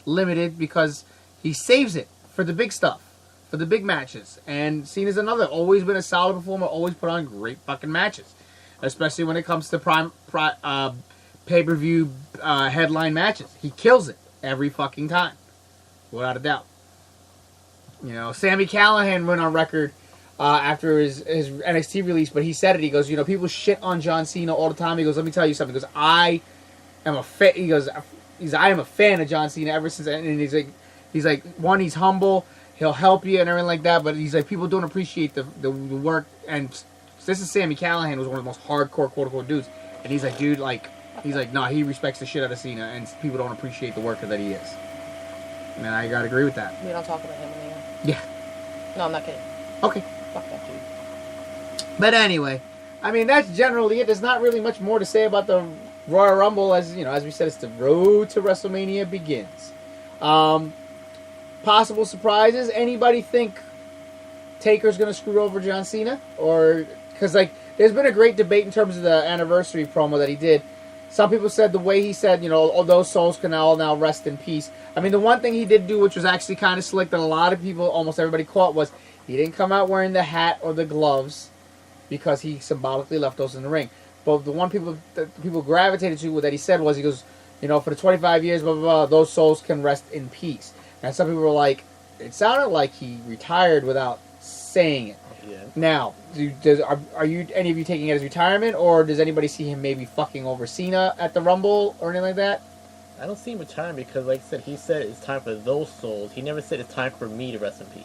limited because he saves it for the big stuff, for the big matches. And Cena's another, always been a solid performer, always put on great fucking matches, especially when it comes to pay-per-view headline matches. He kills it every fucking time, without a doubt. You know, Sami Callihan went on record after his NXT release, but he said it. He goes, you know, people shit on John Cena all the time. He goes, let me tell you something. He goes, I am a fan of John Cena ever since. And he's like, one, he's humble, he'll help you and everything like that. But he's like, people don't appreciate the work. And this is Sami Callihan, was one of the most hardcore quote unquote dudes. And he's like, dude, nah, he respects the shit out of Cena, and people don't appreciate the worker that he is. And I gotta agree with that. We don't talk about him anymore. Yeah. No, I'm not kidding. Okay. Fuck that dude. But anyway, I mean, that's generally it. There's not really much more to say about the Royal Rumble. As you know, as we said, it's the road to WrestleMania begins. Possible surprises. Anybody think Taker's going to screw over John Cena? Or, because, there's been a great debate in terms of the anniversary promo that he did. Some people said the way he said, you know, all those souls can all now rest in peace. I mean, the one thing he did do, which was actually kind of slick, that a lot of people, almost everybody caught, was he didn't come out wearing the hat or the gloves because he symbolically left those in the ring. But the one that people gravitated to that he said was, he goes, you know, for the 25 years, blah, blah, blah, those souls can rest in peace. And some people were like, it sounded like he retired without saying it. Yeah. Now, are you any of you taking it as retirement, or does anybody see him maybe fucking over Cena at the Rumble or anything like that? I don't see him retiring because, like I said, he said it's time for those souls. He never said it's time for me to rest in peace.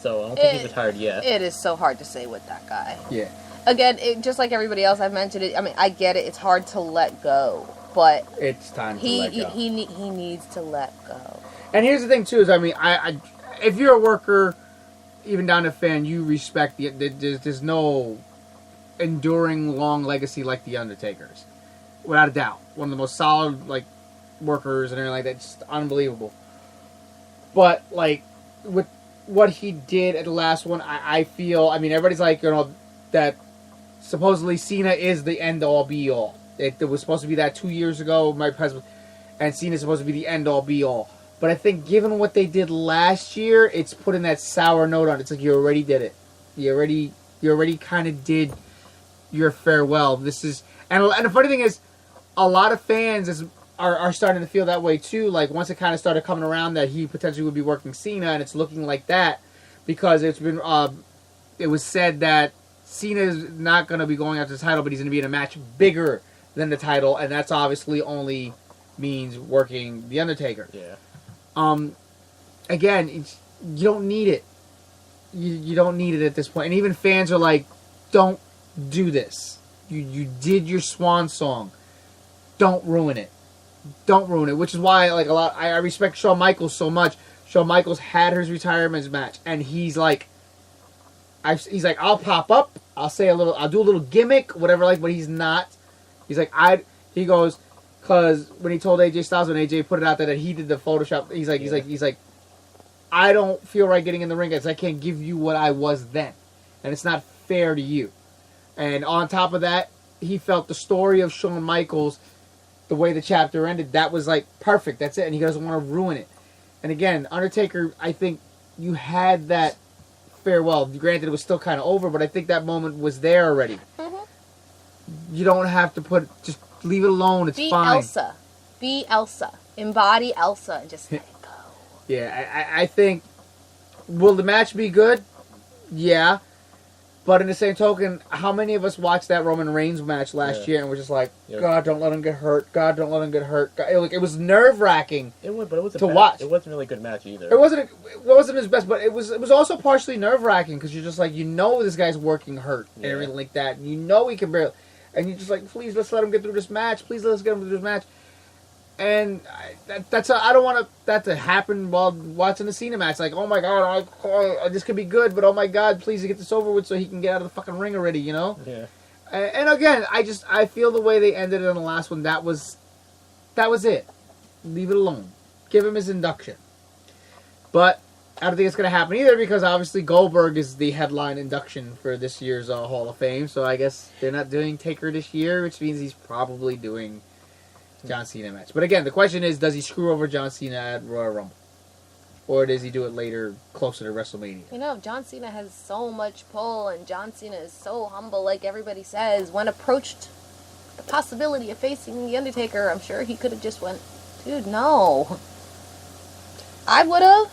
So I don't think he's retired yet. It is so hard to say with that guy. Yeah. Again, just like everybody else I've mentioned it. I mean, I get it. It's hard to let go, but it's time to let go. He needs to let go. And here's the thing too: is I mean, I if you're a worker, even down to fan, you respect there's no enduring long legacy like the Undertaker's, without a doubt. One of the most solid workers and everything like that, just unbelievable. But with what he did at the last one, I feel, I mean, everybody's like, you know, that supposedly Cena is the end all be all. It was supposed to be that 2 years ago, and Cena's supposed to be the end all be all. But I think given what they did last year, it's putting that sour note on it. It's like you already did it. You already kind of did your farewell. This is, and the funny thing is, a lot of fans are starting to feel that way too. Like once it kind of started coming around that he potentially would be working Cena, and it's looking like that because it's been it was said that Cena is not going to be going after the title, but he's going to be in a match bigger than the title, and that's obviously only means working the Undertaker. Yeah. Again, you don't need it. You don't need it at this point. And even fans are like, don't do this. You did your swan song. Don't ruin it. Don't ruin it. Which is why, I respect Shawn Michaels so much. Shawn Michaels had his retirement match, and he's like, I'll pop up. I'll do a little gimmick, whatever. But he's not. He's like, he goes. Because when he told AJ Styles, when AJ put it out there that he did the Photoshop, he's like, I don't feel right getting in the ring because I can't give you what I was then, and it's not fair to you. And on top of that, he felt the story of Shawn Michaels, the way the chapter ended, that was perfect. That's it, and he doesn't want to ruin it. And again, Undertaker, I think you had that farewell. Granted, it was still kind of over, but I think that moment was there already. Mm-hmm. You don't have to just leave it alone. It's fine. Be Elsa. Embody Elsa and just let it go. Yeah, I think... Will the match be good? Yeah. But in the same token, how many of us watched that Roman Reigns match last year and were just like, God, don't let him get hurt. God, don't let him get hurt. It was nerve-wracking to watch. It wasn't really a good match either. It wasn't his best, but it was also partially nerve-wracking because you're just like, you know this guy's working hurt and everything like that. And you know he can barely... And you're just like, please, let's let him get through this match. Please, let's get him through this match. And I don't want that to happen while watching the Cena match. Like, oh my God, this could be good, but oh my God, please get this over with so he can get out of the fucking ring already, you know? Yeah. And again, I feel the way they ended it on the last one, that was it. Leave it alone. Give him his induction. But I don't think it's going to happen either because obviously Goldberg is the headline induction for this year's Hall of Fame. So I guess they're not doing Taker this year, which means he's probably doing John Cena match. But again, the question is, does he screw over John Cena at Royal Rumble? Or does he do it later, closer to WrestleMania? You know, John Cena has so much pull, and John Cena is so humble, like everybody says. When approached the possibility of facing The Undertaker, I'm sure he could have just went, dude, no. I would have.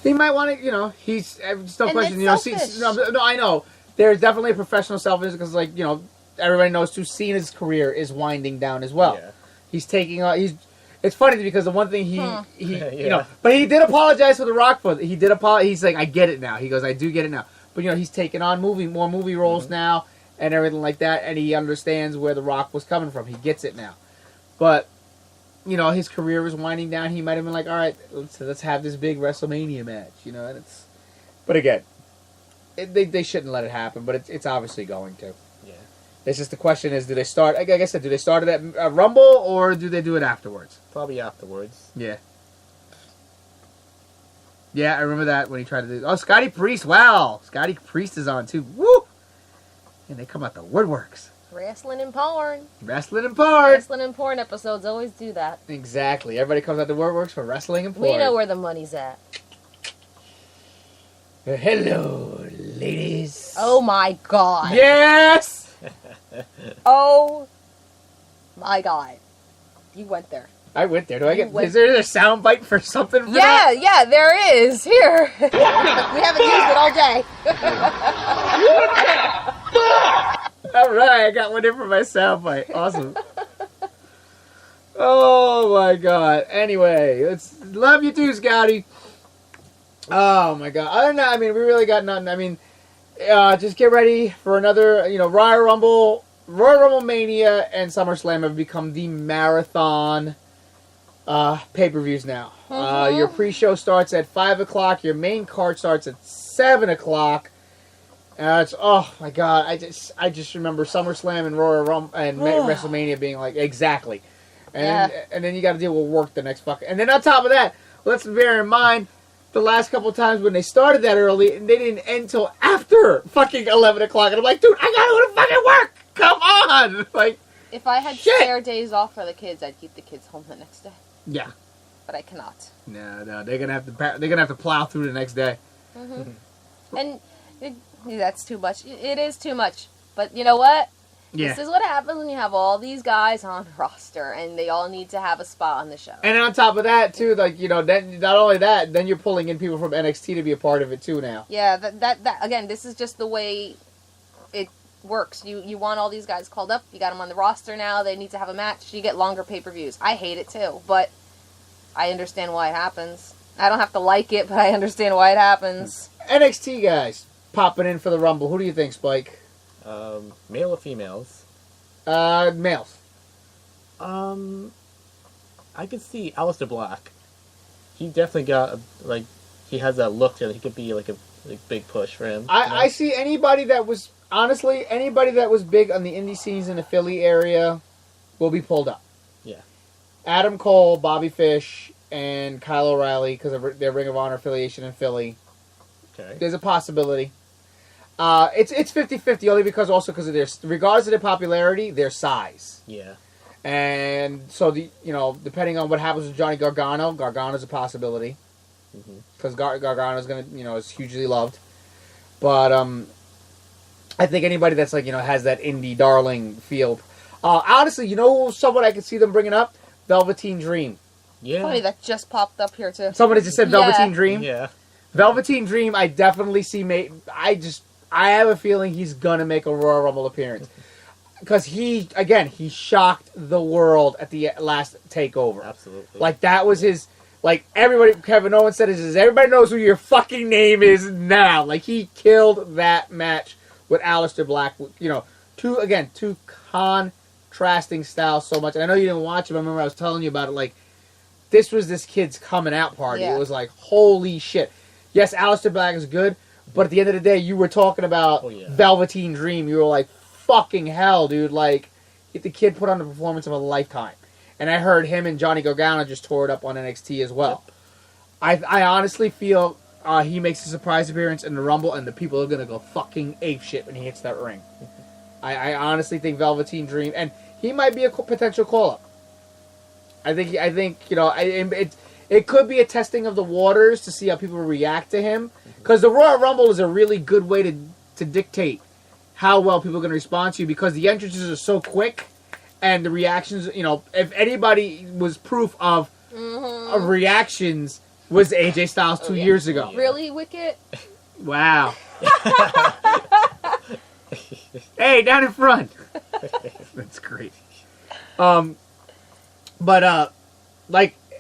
He might want to, you know, he's still And question. it's You know, selfish. no, I know. There's definitely a professional selfishness because, like, you know, everybody knows too, Cena's career is winding down as well. Yeah. He's taking it's funny because the one thing he Yeah. you know, but he did apologize for The Rock for it. He did apologize. He's like, I get it now. He goes, I do get it now. But, you know, he's taking on more movie roles now and everything like that, and he understands where The Rock was coming from. He gets it now. But, you know, his career was winding down. He might have been like, all right, let's have this big WrestleMania match, you know, and it's... But again, they shouldn't let it happen, but it's obviously going to. Yeah. It's just the question is, do they start, like I said, do they start it at Rumble, or do they do it afterwards? Probably afterwards. Yeah. Yeah, I remember that when he tried to do... Oh, Scotty Priest, wow! Scotty Priest is on, too. Woo! And they come out the woodworks. Wrestling and porn. Wrestling and porn! Wrestling and porn episodes always do that. Exactly. Everybody comes out the woodworks for wrestling and porn. We know where the money's at. Hello, ladies. Oh my god. Yes! Oh my god. You went there. I went there. went- Is there a sound bite for something for that? Yeah, there is. Here. We haven't used it all day. Alright, I got one in for my sound bite. Awesome. Oh my god. Anyway, love you too, Scotty. Oh my god. Other than that, I mean, we really got nothing. I mean, just get ready for another, you know, Royal Rumble Mania and SummerSlam have become the marathon pay-per-views now. Your pre-show starts at 5 o'clock. Your main card starts at 7 o'clock. It's, oh my god, I just remember SummerSlam and Royal Rumble and WrestleMania being like, exactly. And then you got to deal with work the next fucking... And then on top of that, let's bear in mind, the last couple times when they started that early, and they didn't end till after fucking 11 o'clock. And I'm like, dude, I gotta go to fucking work! Come on! Like, If I had shit. spare days off for the kids, I'd keep the kids home the next day. yeah. But I cannot. No, they're gonna have to plow through the next day. And that's too much. It is too much. But you know what? Yeah. This is what happens when you have all these guys on roster, and they all need to have a spot on the show. And on top of that, too, like, you know, then not only that, then you're pulling in people from NXT to be a part of it, too, now. Yeah, that again, this is just the way it works. You want all these guys called up, you got them on the roster now, they need to have a match, you get longer pay-per-views. I hate it, too, but I understand why it happens. I don't have to like it, but I understand why it happens. NXT guys popping in for the Rumble. Who do you think, Spike? Male or females? Males. I could see Aleister Black. He definitely got he has that look that he could be like a big push for him. I see anybody that was big on the indie scenes in the Philly area will be pulled up. Yeah. Adam Cole, Bobby Fish, and Kyle O'Reilly, because of their Ring of Honor affiliation in Philly. Okay. There's a possibility. It's 50-50 only because of their, regardless of their popularity, their size. Yeah. And so depending on what happens with Johnny Gargano's a possibility because Gargano's is hugely loved. But I think anybody that's has that indie darling feel. Honestly, someone I could see them bringing up, Velveteen Dream. Yeah. Funny, that just popped up here too. Somebody just said Velveteen Dream. Yeah. Velveteen Dream, I definitely see. I have a feeling he's gonna make a Royal Rumble appearance because he shocked the world at the last takeover. Absolutely. Like that was his. Like everybody, Kevin Owens said, everybody knows who your fucking name is now. Like he killed that match with Aleister Black. Two contrasting styles so much. And I know you didn't watch it. But I remember I was telling you about it. Like this was this kid's coming out party. Yeah. It was like holy shit. Yes, Aleister Black is good, but at the end of the day, you were talking about Velveteen Dream. You were like, fucking hell, dude. Like the kid put on the performance of a lifetime. And I heard him and Johnny Gargano just tore it up on NXT as well. Yep. I honestly feel he makes a surprise appearance in the Rumble, and the people are going to go fucking apeshit when he hits that ring. I honestly think Velveteen Dream, and he might be a potential call-up. I think it could be a testing of the waters to see how people react to him. Because the Royal Rumble is a really good way to dictate how well people are going to respond to you, because the entrances are so quick and the reactions, if anybody was proof of reactions, was AJ Styles 2 years ago. Really, Wicket? Wow. Hey, down in front. That's great. But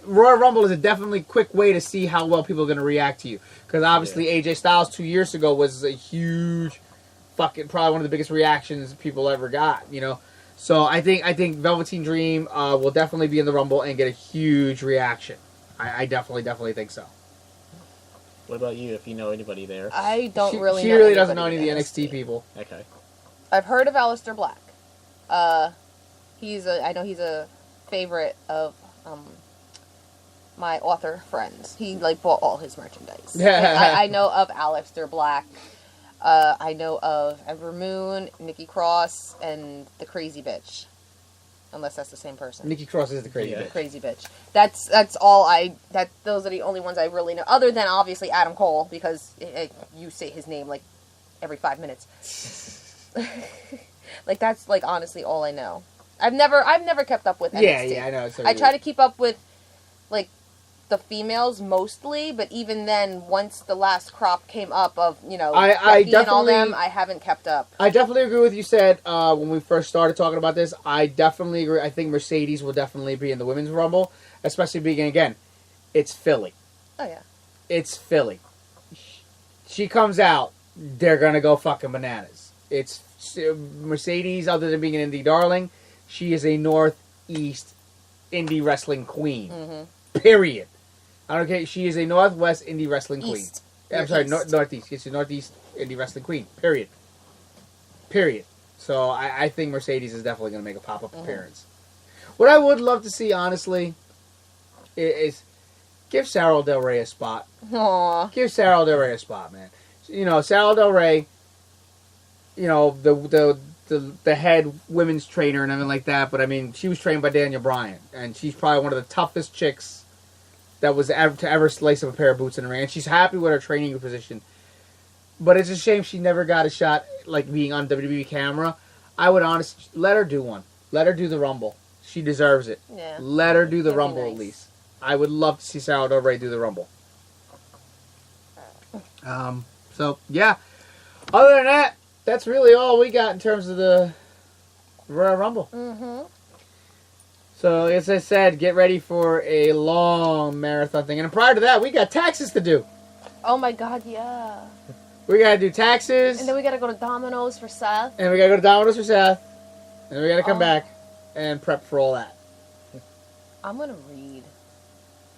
Royal Rumble is a definitely quick way to see how well people are going to react to you. Because obviously AJ Styles 2 years ago was a huge, probably one of the biggest reactions people ever got, So I think Velveteen Dream will definitely be in the Rumble and get a huge reaction. I definitely think so. What about you, if you know anybody there? I don't really know. She really doesn't know any of the NXT people. Okay. I've heard of Aleister Black. I know he's a favorite of my author friends. He bought all his merchandise. I know of Aleister Black. I know of Ember Moon, Nikki Cross, and the Crazy Bitch. Unless that's the same person. Nikki Cross is the Crazy Bitch. The Crazy Bitch. That's all those are the only ones I really know. Other than obviously Adam Cole, because you say his name every 5 minutes. That's honestly all I know. I've never kept up with NXT. Yeah, I know. I try to keep up with the females mostly, but even then, once the last crop came up of Becky and all them, I haven't kept up. I definitely agree with you said when we first started talking about this. I definitely agree. I think Mercedes will definitely be in the Women's Rumble, especially being again, it's Philly. Oh yeah, it's Philly. She comes out, they're gonna go fucking bananas. It's Mercedes. Other than being an indie darling, she is a Northeast indie wrestling queen. Mm-hmm. Period. I don't care. She is a Northwest indie wrestling queen. I'm sorry, Northeast. She's a Northeast indie wrestling queen. Period. So I think Mercedes is definitely going to make a pop-up appearance. What I would love to see, honestly, is give Sarah Del Rey a spot. Aww. Give Sarah Del Rey a spot, man. Sarah Del Rey, the head women's trainer and everything like that, but I mean, she was trained by Daniel Bryan, and she's probably one of the toughest chicks that was ever slice up a pair of boots in the ring, and she's happy with her training position. But it's a shame she never got a shot being on WWE camera. I would honestly let her do one. Let her do the Rumble. She deserves it. Yeah. Let her do the That'd Rumble nice. At least. I would love to see Sarah Del Rey do the Rumble. So yeah. Other than that, that's really all we got in terms of the Royal Rumble. Mm-hmm. So, as I said, get ready for a long marathon thing. And prior to that, we got taxes to do. Oh my god, yeah. We got to do taxes. And then we got to go to Domino's for Seth. And we got to go to Domino's for Seth. And then we got to come back and prep for all that. I'm going to read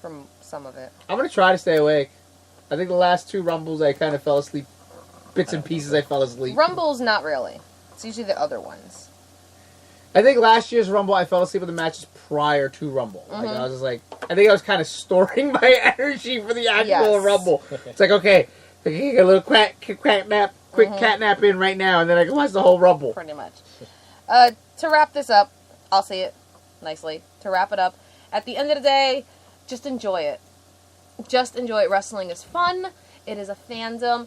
from some of it. I'm going to try to stay awake. I think the last 2 Rumbles, I kind of fell asleep. Bits and pieces, I fell asleep. Rumbles, not really. It's usually the other ones. I think last year's Rumble, I fell asleep with the matches prior to Rumble. Mm-hmm. I was just I think I was kind of storing my energy for the actual Rumble. It's okay, I can get a little quick cat nap in right now, and then I can watch the whole Rumble. Pretty much. To wrap this up, I'll say it nicely. To wrap it up, at the end of the day, just enjoy it. Just enjoy it. Wrestling is fun. It is a fandom.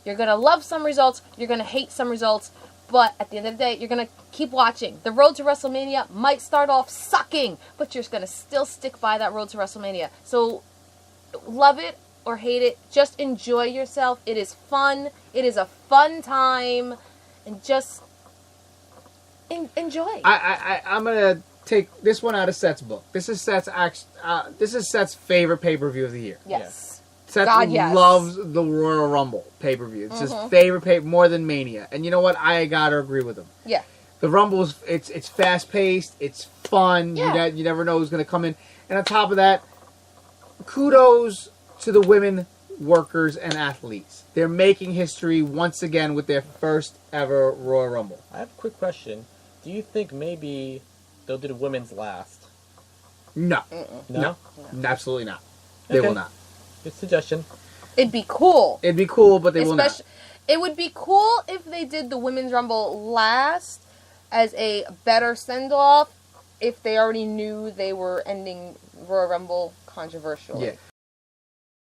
You're going to love some results. You're going to hate some results. But at the end of the day, you're going to keep watching. The road to WrestleMania might start off sucking, but you're going to still stick by that road to WrestleMania. So, love it or hate it. Just enjoy yourself. It is fun. It is a fun time. And just enjoy. I'm going to take this one out of Seth's book. This is Seth's favorite pay-per-view of the year. Yes. Seth loves the Royal Rumble pay-per-view. It's his favorite more than Mania. And you know what? I gotta agree with him. Yeah. The Rumble it's fast-paced. It's fun. Yeah. You never know who's gonna come in. And on top of that, kudos to the women workers and athletes. They're making history once again with their first ever Royal Rumble. I have a quick question. Do you think maybe they'll do the women's last? No. No? Absolutely not. They will not. Good suggestion. It'd be cool. It'd be cool, but they will not. It would be cool if they did the Women's Rumble last as a better send-off if they already knew they were ending Royal Rumble controversially. Yeah.